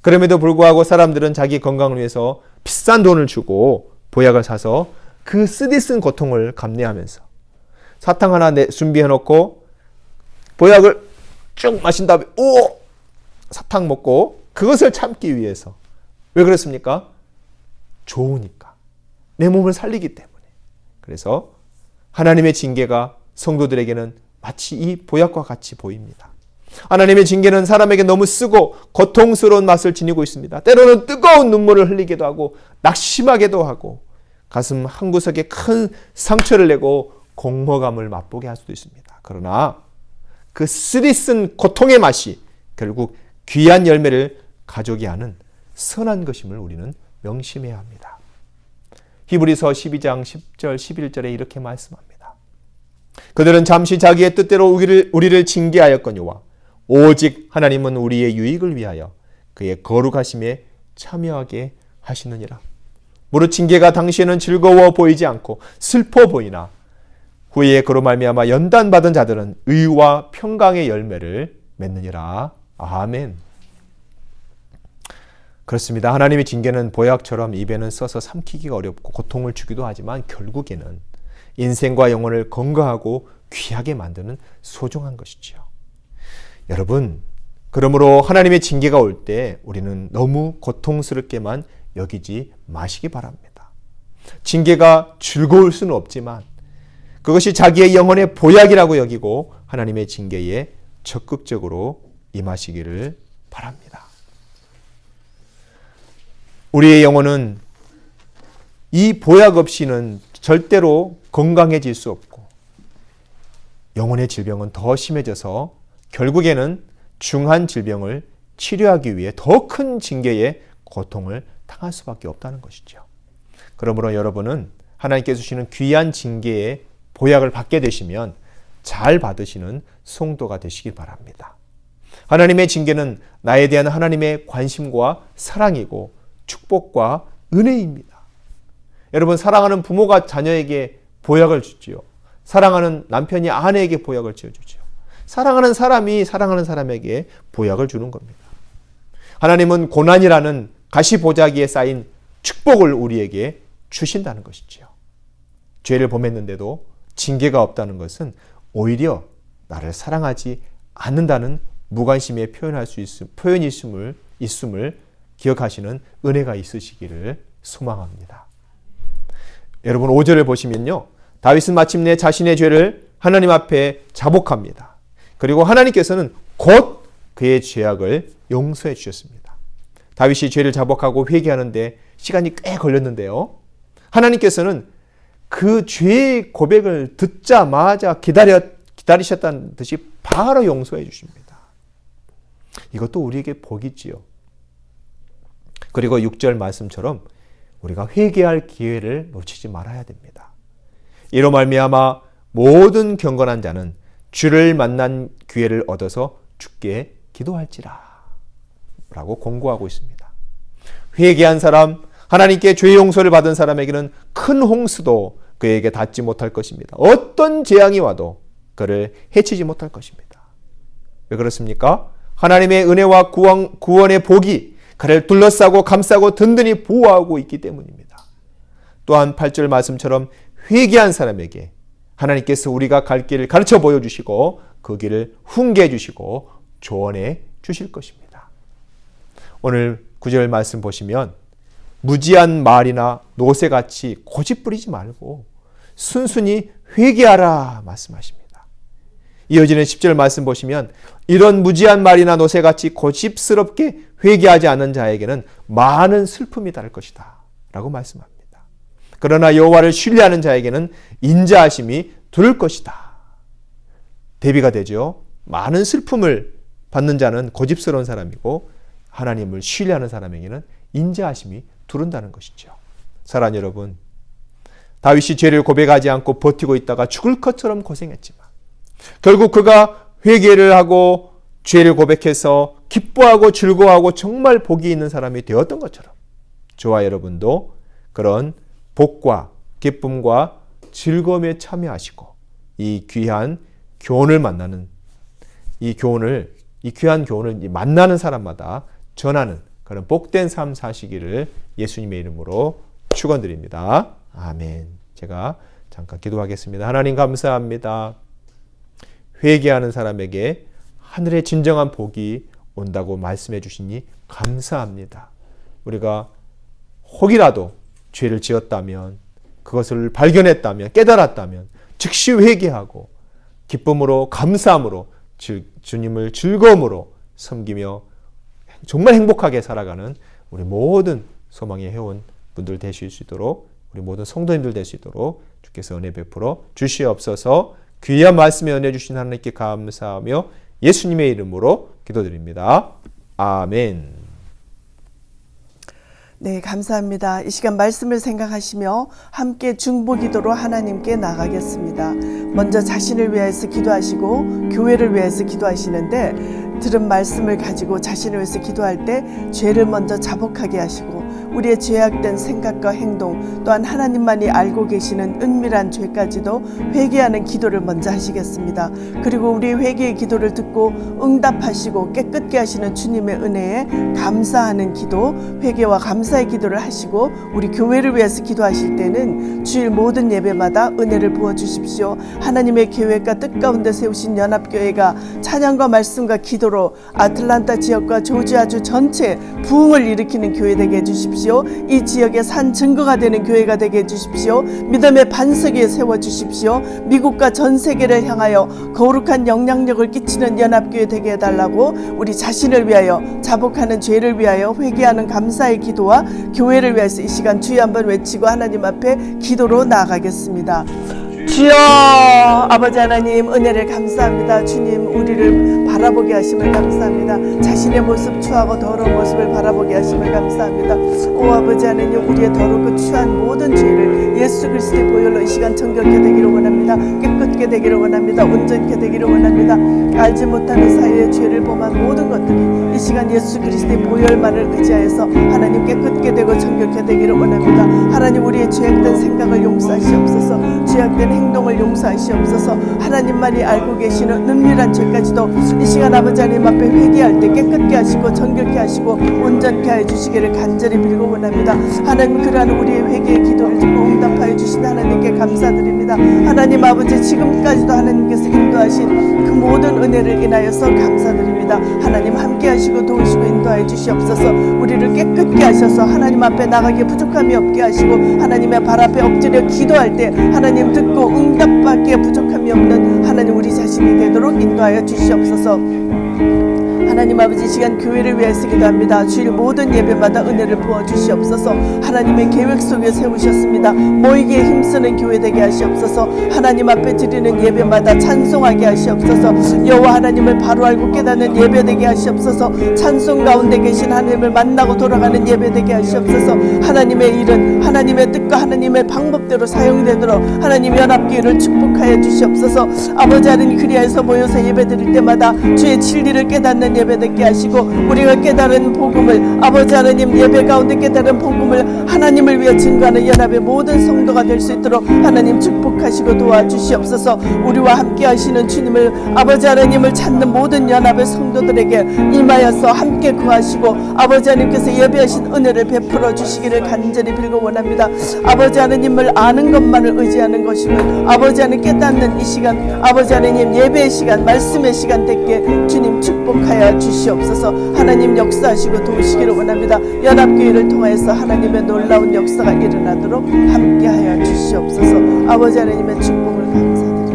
그럼에도 불구하고 사람들은 자기 건강을 위해서 비싼 돈을 주고 보약을 사서 그 쓰디쓴 고통을 감내하면서 사탕 하나 준비해놓고 보약을 쭉 마신 다음에 사탕 먹고 그것을 참기 위해서. 왜 그렇습니까? 좋으니까. 내 몸을 살리기 때문에. 그래서 하나님의 징계가 성도들에게는 마치 이 보약과 같이 보입니다. 하나님의 징계는 사람에게 너무 쓰고 고통스러운 맛을 지니고 있습니다. 때로는 뜨거운 눈물을 흘리기도 하고 낙심하기도 하고 가슴 한구석에 큰 상처를 내고 공허감을 맛보게 할 수도 있습니다. 그러나 그 쓰디쓴 고통의 맛이 결국 귀한 열매를 가져오게 하는 선한 것임을 우리는 명심해야 합니다. 히브리서 12장 10절 11절에 이렇게 말씀합니다. 그들은 잠시 자기의 뜻대로 우리를 징계하였거니와 오직 하나님은 우리의 유익을 위하여 그의 거룩하심에 참여하게 하시느니라. 무릇 징계가 당시에는 즐거워 보이지 않고 슬퍼 보이나 후에 그로 말미암아 연단받은 자들은 의와 평강의 열매를 맺느니라. 아멘. 그렇습니다. 하나님의 징계는 보약처럼 입에는 써서 삼키기가 어렵고 고통을 주기도 하지만 결국에는 인생과 영혼을 건강하고 귀하게 만드는 소중한 것이죠. 여러분, 그러므로 하나님의 징계가 올 때 우리는 너무 고통스럽게만 여기지 마시기 바랍니다. 징계가 즐거울 수는 없지만 그것이 자기의 영혼의 보약이라고 여기고 하나님의 징계에 적극적으로 임하시기를 바랍니다. 우리의 영혼은 이 보약 없이는 절대로 건강해질 수 없고 영혼의 질병은 더 심해져서 결국에는 중한 질병을 치료하기 위해 더 큰 징계의 고통을 당할 수밖에 없다는 것이죠. 그러므로 여러분은 하나님께서 주시는 귀한 징계의 보약을 받게 되시면 잘 받으시는 성도가 되시길 바랍니다. 하나님의 징계는 나에 대한 하나님의 관심과 사랑이고 축복과 은혜입니다. 여러분, 사랑하는 부모가 자녀에게 보약을 주지요. 사랑하는 남편이 아내에게 보약을 지어주죠. 사랑하는 사람이 사랑하는 사람에게 보약을 주는 겁니다. 하나님은 고난이라는 가시보자기에 쌓인 축복을 우리에게 주신다는 것이죠. 죄를 범했는데도 징계가 없다는 것은 오히려 나를 사랑하지 않는다는 무관심에 표현이 있음을 기억하시는 은혜가 있으시기를 소망합니다. 여러분 5절을 보시면요. 다윗은 마침내 자신의 죄를 하나님 앞에 자복합니다. 그리고 하나님께서는 곧 그의 죄악을 용서해 주셨습니다. 다윗이 죄를 자복하고 회개하는데 시간이 꽤 걸렸는데요. 하나님께서는 그 죄의 고백을 듣자마자 기다리셨다는 듯이 바로 용서해 주십니다. 이것도 우리에게 복이지요. 그리고 6절 말씀처럼 우리가 회개할 기회를 놓치지 말아야 됩니다. 이로 말미암아 모든 경건한 자는 주를 만난 기회를 얻어서 주께 기도할지라 라고 공고하고 있습니다. 회개한 사람, 하나님께 죄 용서를 받은 사람에게는 큰 홍수도 그에게 닿지 못할 것입니다. 어떤 재앙이 와도 그를 해치지 못할 것입니다. 왜 그렇습니까? 하나님의 은혜와 구원의 복이 그를 둘러싸고 감싸고 든든히 보호하고 있기 때문입니다. 또한 8절 말씀처럼 회개한 사람에게 하나님께서 우리가 갈 길을 가르쳐 보여주시고 그 길을 훈계해 주시고 조언해 주실 것입니다. 오늘 9절 말씀 보시면 무지한 말이나 노새같이 고집부리지 말고 순순히 회개하라 말씀하십니다. 이어지는 10절 말씀 보시면 이런 무지한 말이나 노새같이 고집스럽게 회개하지 않는 자에게는 많은 슬픔이 따를 것이다 라고 말씀합니다. 그러나 여호와를 신뢰하는 자에게는 인자하심이 두를 것이다. 대비가 되죠. 많은 슬픔을 받는 자는 고집스러운 사람이고 하나님을 신뢰하는 사람에게는 인자하심이 두른다는 것이죠. 사랑하는 여러분, 다윗이 죄를 고백하지 않고 버티고 있다가 죽을 것처럼 고생했지만 결국 그가 회개를 하고 죄를 고백해서 기뻐하고 즐거워하고 정말 복이 있는 사람이 되었던 것처럼 저와 여러분도 그런 복과 기쁨과 즐거움에 참여하시고 이 귀한 교훈을 만나는 이 귀한 교훈을 만나는 사람마다 전하는 그런 복된 삶 사시기를 예수님의 이름으로 축원드립니다. 아멘. 제가 잠깐 기도하겠습니다. 하나님 감사합니다. 회개하는 사람에게 하늘의 진정한 복이 온다고 말씀해 주시니 감사합니다. 우리가 혹이라도 죄를 지었다면 그것을 발견했다면 깨달았다면 즉시 회개하고 기쁨으로 감사함으로 주님을 즐거움으로 섬기며 정말 행복하게 살아가는 우리 모든 소망의 회원 분들 되실 수 있도록 우리 모든 성도님들 될 수 있도록 주께서 은혜 베풀어 주시옵소서. 귀한 말씀에 은혜 주신 하나님께 감사하며 예수님의 이름으로 기도드립니다. 아멘. 네, 감사합니다. 이 시간 말씀을 생각하시며 함께 중보기도로 하나님께 나가겠습니다. 먼저 자신을 위해서 기도하시고 교회를 위해서 기도하시는데 들은 말씀을 가지고 자신을 위해서 기도할 때 죄를 먼저 자복하게 하시고 우리의 죄악된 생각과 행동 또한 하나님만이 알고 계시는 은밀한 죄까지도 회개하는 기도를 먼저 하시겠습니다. 그리고 우리 회개의 기도를 듣고 응답하시고 깨끗게 하시는 주님의 은혜에 감사하는 기도, 회개와 감사의 기도를 하시고 우리 교회를 위해서 기도하실 때는 주일 모든 예배마다 은혜를 부어주십시오. 하나님의 계획과 뜻 가운데 세우신 연합교회가 찬양과 말씀과 기도로 아틀란타 지역과 조지아주 전체 부흥을 일으키는 교회 되게 해주십시오. 이 지역의 산 증거가 되는 교회가 되게 해주십시오. 믿음의 반석에 세워주십시오. 미국과 전 세계를 향하여 거룩한 영향력을 끼치는 연합교회 되게 해달라고 우리 자신을 위하여 자복하는 죄를 위하여 회개하는 감사의 기도와 교회를 위해서 이 시간 주여 한번 외치고 하나님 앞에 기도로 나아가겠습니다. 주여 아버지 하나님 은혜를 감사합니다. 주님 우리를 바라보게 하심을 감사합니다. 자신의 모습 추하고 더러운 모습을 바라보게 하심을 감사합니다. 오 아버지 하나님 우리의 더럽고 추한 모든 죄를 예수 그리스도의 보혈로 이 시간 정결케 되기를 원합니다. 깨끗게 되기를 원합니다. 온전케 되기를 원합니다. 알지 못하는 사이에 죄를 범한 모든 것들이 이 시간 예수 그리스도의 보혈만을 의지하여서 하나님 깨끗게 되고 정결케 되기를 원합니다. 하나님 우리의 죄악된 생각을 용서하시옵소서. 죄악된 행동을 용서하시옵소서. 하나님만이 알고 계시는 은밀한 죄까지도 이 시간 아버지 하나님 앞에 회개할 때 깨끗게 하시고 정결케 하시고 온전케 하여 주시기를 간절히 빌고 원합니다. 하나님 그러한 우리의 회개의 기도를 듣고 응답하여 주신 하나님께 감사드립니다. 하나님 아버지 지금까지도 하나님께서 인도하신 그 모든 은혜를 인하여서 감사드립니다. 하나님 함께 하시고 도우시고 인도하여 주시옵소서. 우리를 깨끗게 하셔서 하나님 앞에 나가기에 부족함이 없게 하시고 하나님의 발 앞에 엎드려 기도할 때 하나님 듣고 응답받기에 부족함이 없는 하나님 우리 자신이 되도록 인도하여 주시옵소서. 하나님 아버지 이 시간 교회를 위해서 기도합니다. 주일 모든 예배마다 은혜를 부어주시옵소서. 하나님의 계획 속에 세우셨습니다. 모이기에 힘쓰는 교회 되게 하시옵소서. 하나님 앞에 드리는 예배마다 찬송하게 하시옵소서. 여호와 하나님을 바로 알고 깨닫는 예배 되게 하시옵소서. 찬송 가운데 계신 하나님을 만나고 돌아가는 예배 되게 하시옵소서. 하나님의 일은 하나님의 뜻과 하나님의 방법대로 사용되도록 하나님 연합교회를 축복하여 주시옵소서. 아버지 하나님 그리하여서 모여서 예배 드릴 때마다 주의 진리를 깨닫는 예배 되게 하시고 우리가 깨달은 복음을 아버지 하나님 예배 가운데 깨달은 복음을 하나님을 위해 증거하는 연합의 모든 성도가 될 수 있도록 하나님 축복하시고 도와주시옵소서. 우리와 함께 하시는 주님을 아버지 하나님을 찾는 모든 연합의 성도들에게 임하여서 함께 구하시고 아버지 하나님께서 예배하신 은혜를 베풀어 주시기를 간절히 빌고 원합니다. 아버지 하나님을 아는 것만을 의지하는 것임을 아버지 하나님 깨닫는 이 시간 아버지 하나님 예배의 시간 말씀의 시간 되게 주님 축복하여 주시옵소서. 하나님 역사하시고 도우시기를 원합니다. 연합교회를 통하여서 하나님의 놀라운 역사가 일어나도록 함께하여 주시옵소서. 아버지 하나님의 축복을 감사드립니다.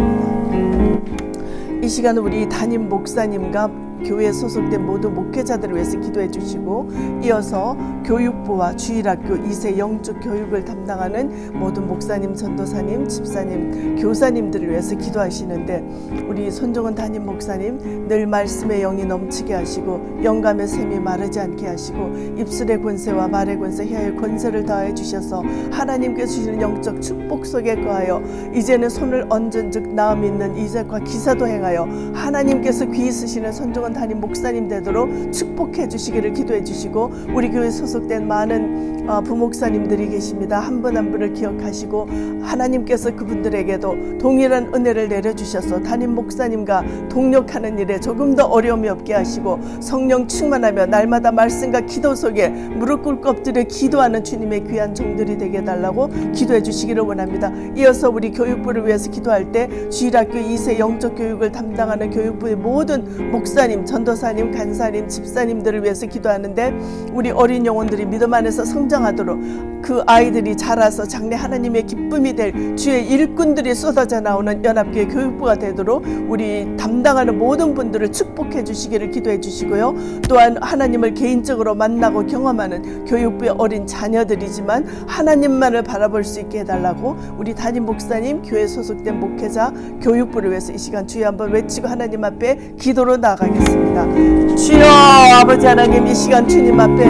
이 시간 우리 담임 목사님과 교회에 소속된 모든 목회자들을 위해서 기도해 주시고 이어서 교육부와 주일학교 2세 영적 교육을 담당하는 모든 목사님, 전도사님, 집사님, 교사님들을 위해서 기도하시는데 우리 손종은 담임 목사님 늘 말씀의 영이 넘치게 하시고 영감의 샘이 마르지 않게 하시고 입술의 권세와 말의 권세, 혀의 권세를 더해 주셔서 하나님께서 주시는 영적 축복 속에 거하여 이제는 손을 얹은 즉 나음 있는 이적과 기사도 행하여 하나님께서 귀히 쓰시는 손종은 담임 목사님 되도록 축복해 주시기를 기도해 주시고 우리 교회 소속된 많은 부목사님들이 계십니다. 한 분 한 분을 기억하시고 하나님께서 그분들에게도 동일한 은혜를 내려주셔서 담임 목사님과 동력하는 일에 조금 더 어려움이 없게 하시고 성령 충만하며 날마다 말씀과 기도 속에 무릎 꿇고 엎드려 기도하는 주님의 귀한 종들이 되게 해달라고 기도해 주시기를 원합니다. 이어서 우리 교육부를 위해서 기도할 때 주일학교 2세 영적 교육을 담당하는 교육부의 모든 목사님, 전도사님, 간사님, 집사님들을 위해서 기도하는데 우리 어린 영혼들이 믿음 안에서 성장하도록 그 아이들이 자라서 장래 하나님의 기쁨이 될 주의 일꾼들이 쏟아져 나오는 연합교회 교육부가 되도록 우리 담당하는 모든 분들을 축복해 주시기를 기도해 주시고요. 또한 하나님을 개인적으로 만나고 경험하는 교육부의 어린 자녀들이지만 하나님만을 바라볼 수 있게 해달라고 우리 담임 목사님, 교회 소속된 목회자, 교육부를 위해서 이 시간 주여 한번 외치고 하나님 앞에 기도로 나아가겠습니다. 주여 아버지 하나님 이 시간 주님 앞에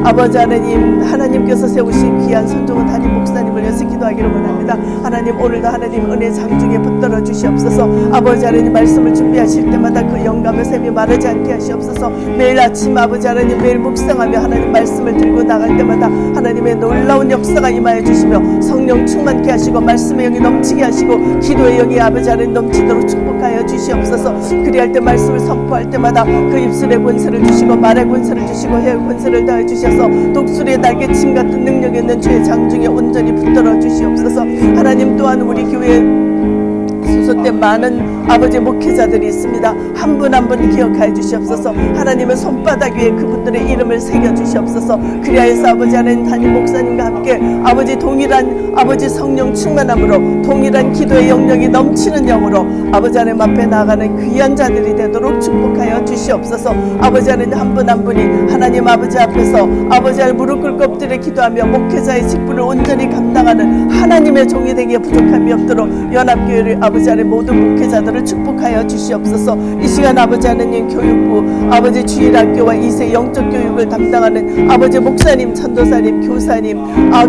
아버지 하나님께서 세우신 귀한 손종은 담임 목사님을 위해서 기도하기를 원합니다. 하나님 오늘도 하나님 은혜 장중에 붙들어 주시옵소서. 아버지 하나님 말씀을 준비하실 때마다 그 영감의 샘이 마르지 않게 하시옵소서. 매일 아침 아버지 하나님 매일 묵상하며 하나님 말씀을 들고 나갈 때마다 하나님의 놀라운 역사가 임하여 주시며 성령 충만케 하시고 말씀의 영이 넘치게 하시고 기도의 영이 아버지 하나님 넘치도록 축복하여 주시옵소서. 그리할 때 말씀을 선포할 때마다 그 입술의 권세를 주시고 말의 권세를 주시고 혀의 권세를 더해 주셔서 독수리의 날개침 같은 능력 있는 주의 장중에 온전히 붙들어 주시옵소서. 하나님 또한 우리 교회 소속된 많은 아버지 목회자들이 있습니다. 한 분 한 분 기억하여 주시옵소서. 하나님의 손바닥 위에 그분들의 이름을 새겨 주시옵소서. 그리하여서 아버지 하나님 담임 목사님과 함께 아버지 동일한 아버지 성령 충만함으로 동일한 기도의 영역이 넘치는 영으로 아버지 하나님 앞에 나아가는 귀한 자들이 되도록 축복하여 주시옵소서. 아버지 하나님 한 분 한 분이 하나님 아버지 앞에서 아버지 하나님 무릎 꿇고 엎드려 기도하며 목회자의 직분을 온전히 감당하는 하나님의 종이 되기에 부족함이 없도록 연합교회를 아버지 하나님 모든 목회자들을 축복하여 주시옵소서. 이 시간 아버지 하나님 교육부 아버지 주일학교와 2세 영적 교육을 담당하는 아버지 목사님, 전도사님, 교사님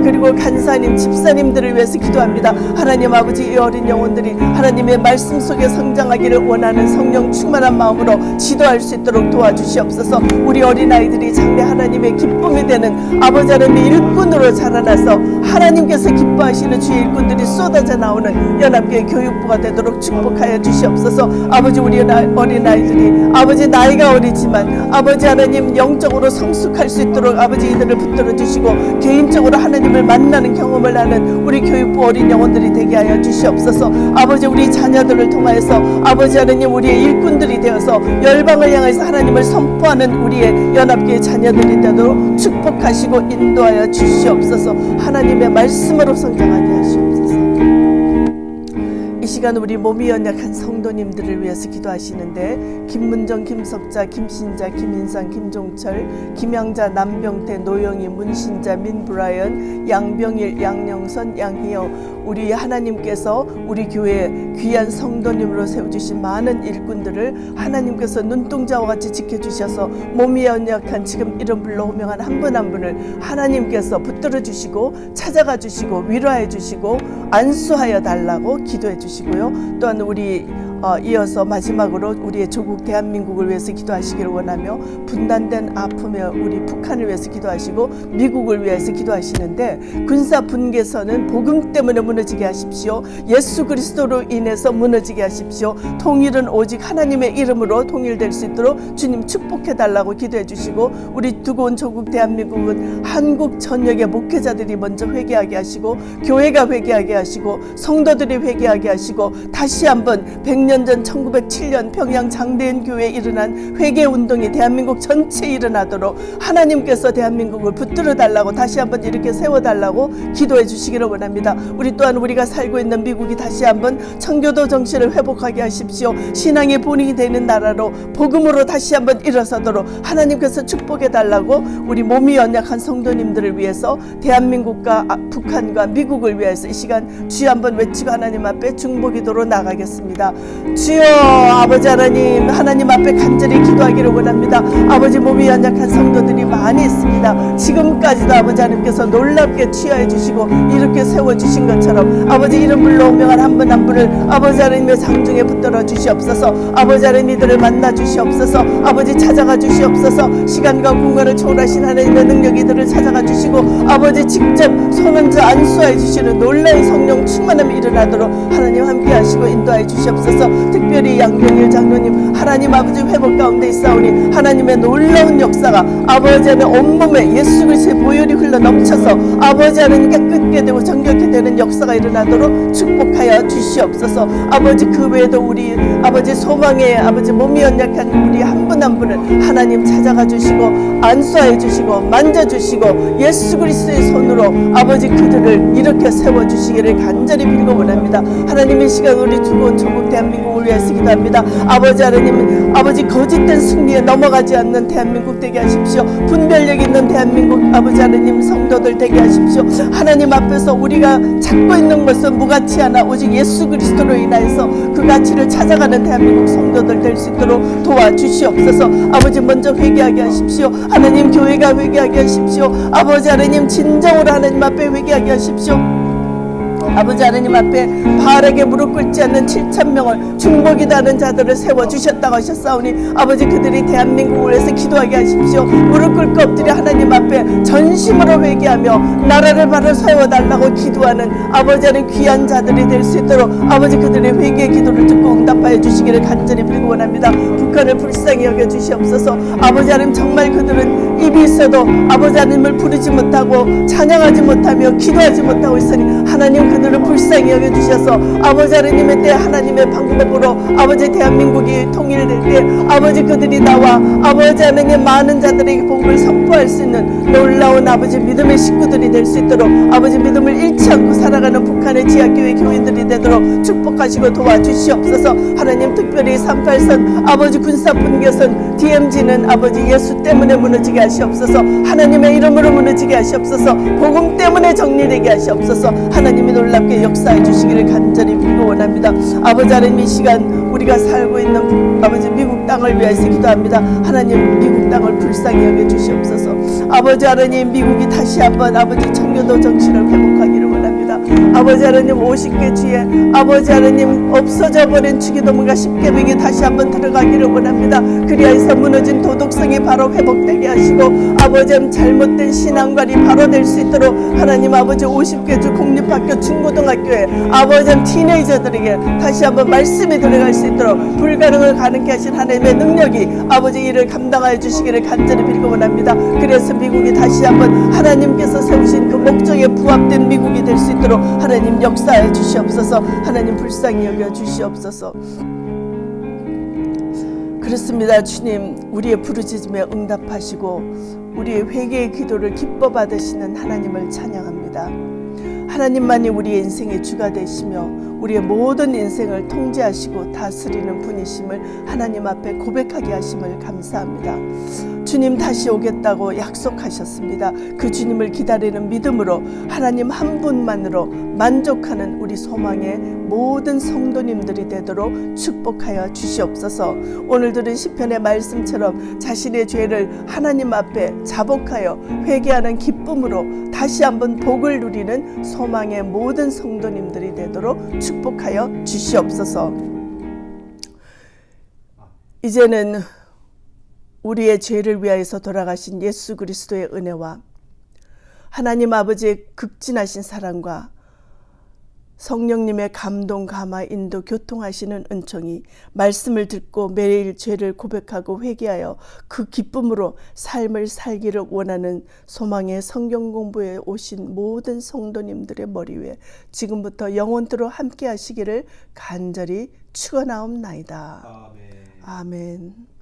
그리고 간사님, 집사님들을 위해서 기도합니다. 하나님 아버지 이 어린 영혼들이 하나님의 말씀 속에 성장하기를 원하는 성령 충만한 마음으로 지도할 수 있도록 도와주시옵소서. 우리 어린아이들이 장래 하나님의 기쁨이 되는 아버지 하나님의 일꾼으로 자라나서 하나님께서 기뻐하시는 주의 일꾼들이 쏟아져 나오는 연합교회 교육부가 되도록 축복하여 주시옵소서. 아버지 우리 어린아이들이 아버지 나이가 어리지만 아버지 하나님 영적으로 성숙할 수 있도록 아버지 이들을 붙들어 주시고 개인적으로 하나님을 만나는 경험을 하는 우리 교육부 어린 영혼들이 되게 하여 주시옵소서. 아버지 우리 자녀들을 통하여서 아버지 하나님 우리의 일꾼들이 되어서 열방을 향해서 하나님을 선포하는 우리의 연합교회 자녀들이 되도록 축복하시고 인도하여 주시옵소서. 하나님의 말씀으로 성장하게 하시옵소서. 이 시간 우리 몸이 연약한 성도님들을 위해서 기도하시는데 김문정, 김석자, 김신자, 김인상, 김종철, 김양자, 남병태, 노영희, 문신자, 민브라이언, 양병일, 양영선, 양희영 우리 하나님께서 우리 교회 귀한 성도님으로 세워주신 많은 일꾼들을 하나님께서 눈동자와 같이 지켜주셔서 몸이 연약한 지금 이름 불러 호명한 한 분 한 분을 하나님께서 붙들어 주시고 찾아가 주시고 위로해 주시고 안수하여 달라고 기도해 주시고요. 또한 우리 이어서 마지막으로 우리의 조국 대한민국을 위해서 기도하시기를 원하며 분단된 아픔에 우리 북한을 위해서 기도하시고 미국을 위해서 기도하시는데 군사 분계선은 복음 때문에 무너지게 하십시오. 예수 그리스도로 인해서 무너지게 하십시오. 통일은 오직 하나님의 이름으로 통일될 수 있도록 주님 축복해 달라고 기도해 주시고 우리 두고 온 조국 대한민국은 한국 전역의 목회자들이 먼저 회개하게 하시고 교회가 회개하게 하시고 성도들이 회개하게 하시고 다시 한번 100년 전 1907년 평양 장대인 교회에 일어난 회개 운동이 대한민국 전체에 일어나도록 하나님께서 대한민국을 붙들어 달라고 다시 한번 이렇게 세워 달라고 기도해 주시기를 원합니다. 우리 또한 우리가 살고 있는 미국이 다시 한번 청교도 정신을 회복하게 하십시오. 신앙의 본이 되는 나라로 복음으로 다시 한번 일어서도록 하나님께서 축복해 달라고 우리 몸이 연약한 성도님들을 위해서 대한민국과 북한과 미국을 위해서 이 시간 주여 한번 외치고 하나님 앞에 중보기도로 나가겠습니다. 주여 아버지 하나님 앞에 간절히 기도하기를 원합니다. 아버지 몸이 연약한 성도들이 많이 있습니다. 지금까지도 아버지 하나님께서 놀랍게 치유해 주시고 이렇게 세워주신 것처럼 아버지 이름 불러 오명한 한 분 한 분을 아버지 하나님의 상중에 붙들어 주시옵소서. 아버지 하나님 이들을 만나 주시옵소서. 아버지 찾아가 주시옵소서. 시간과 공간을 초월하신 하나님의 능력이 이들을 찾아가 주시고 아버지 직접 손은저 안수해 주시는 놀라운 성령 충만함이 일어나도록 하나님 함께 하시고 인도해 주시옵소서. 특별히 양병일 장로님 하나님 아버지 회복 가운데 있사오니 하나님의 놀라운 역사가 아버지 하나님 온몸에 예수 그리스도의 보혈이 흘러 넘쳐서 아버지 하나님 깨끗게 되고 정결케 되는 역사가 일어나도록 축복하여 주시옵소서. 아버지 그 외에도 우리 아버지 소망의 아버지 몸이 연약한 우리 한 분 한 분을 하나님 찾아가 주시고 안수하여 주시고 만져주시고 예수 그리스도의 손으로 아버지 그들을 이렇게 세워주시기를 간절히 빌고 원합니다. 하나님 이 시간 우리 두고 온 조국 대한민국을 위해서 기도합니다. 아버지 하나님 아버지 거짓된 승리에 넘어가지 않는 대한민국 되게 하십시오. 분별력 있는 대한민국 아버지 하나님 성도들 되게 하십시오. 하나님 앞에서 우리가 찾고 있는 것은 무가치 않아 오직 예수 그리스도로 인하여서 그 가치를 찾아가는 대한민국 성도들 될 수 있도록 도와주시옵소서. 아버지 먼저 회개하게 하십시오. 하나님 교회가 회개하게 하십시오. 아버지 하나님 진정으로 하나님 앞에 회개하게 하십시오. 아버지 하나님 앞에 바알에게 무릎 꿇지 않는 7,000명을 중복이다는 자들을 세워주셨다고 하셨사오니 아버지 그들이 대한민국을 위해서 기도하게 하십시오. 무릎 꿇고 엎드려 하나님 앞에 전심으로 회개하며 나라를 바로 세워달라고 기도하는 아버지 하나님 귀한 자들이 될 수 있도록 아버지 그들의 회개의 기도를 듣고 응답하여 주시기를 간절히 빌고 원합니다. 북한을 불쌍히 여겨주시옵소서. 아버지 하나님 정말 그들은 입이 있어도 아버지 하나님을 부르지 못하고 찬양하지 못하며 기도하지 못하고 있으니 하나님 그들을 불쌍히 여겨주셔서 아버지 하나님의 때 하나님의 방법으로 아버지 대한민국이 통일될 때 아버지 그들이 나와 아버지 하나님 많은 자들에게 복음을 선포할 수 있는 놀라운 아버지 믿음의 식구들이 될 수 있도록 아버지 믿음을 잃지 않고 살아가는 북한의 지하교회 교인들이 되도록 축복하시고 도와주시옵소서. 하나님 특별히 38선 아버지 군사분계선 DMZ는 아버지 예수 때문에 무너지게 하시옵소서. 하나님의 이름으로 무너지게 하시옵소서. 복음 때문에 정리되게 하시옵소서. 하나님이 놀랍게 역사해 주시기를 간절히 빌고 원합니다. 아버지 하나님 이 시간 우리가 살고 있는 아버지 미국 땅을 위해서 기도합니다. 하나님 미국 땅을 불쌍히 여겨 주시옵소서. 아버지 하나님 미국이 다시 한번 아버지 청교도 정신을 회복하기를 원합니다. 아버지 하나님 50개 주에 아버지 하나님 없어져 버린 주기도문과 10계명이 다시 한번 들어가기를 원합니다. 그리하여서 무너진 도덕성이 바로 회복되게 하시고 아버지 하나님 잘못된 신앙관이 바로 될 수 있도록 하나님 아버지 50개 주 공립학교 중고등학교에 아버지 하나님 티네이저들에게 다시 한번 말씀이 들어갈 수 있도록 불가능을 가능케 하신 하나님의 능력이 아버지 이를 감당하여 주시기를 간절히 빌고 원합니다. 그래서 미국이 다시 한번 하나님께서 세우신 그 목적에 부합된 미국이 될 수 있도록 하나님 역사해 주시옵소서. 하나님 불쌍히 여겨 주시옵소서. 그렇습니다. 주님 우리의 부르짖음에 응답하시고 우리의 회개의 기도를 기뻐 받으시는 하나님을 찬양합니다. 하나님만이 우리의 인생의 주가 되시며 우리의 모든 인생을 통제하시고 다스리는 분이심을 하나님 앞에 고백하게 하심을 감사합니다. 주님 다시 오겠다고 약속하셨습니다. 그 주님을 기다리는 믿음으로 하나님 한 분만으로 만족하는 우리 소망의 모든 성도님들이 되도록 축복하여 주시옵소서. 오늘 들은 시편의 말씀처럼 자신의 죄를 하나님 앞에 자복하여 회개하는 기쁨으로 다시 한번 복을 누리는 소망의 모든 성도님들이 되도록 축복하여 주시옵소서. 이제는 우리의 죄를 위하여서 돌아가신 예수 그리스도의 은혜와 하나님 아버지의 극진하신 사랑과 성령님의 감동, 감화, 인도, 교통하시는 은총이 말씀을 듣고 매일 죄를 고백하고 회개하여 그 기쁨으로 삶을 살기를 원하는 소망의 성경 공부에 오신 모든 성도님들의 머리 위에 지금부터 영원토록 함께 하시기를 간절히 축원하옵나이다. 아멘. 아멘.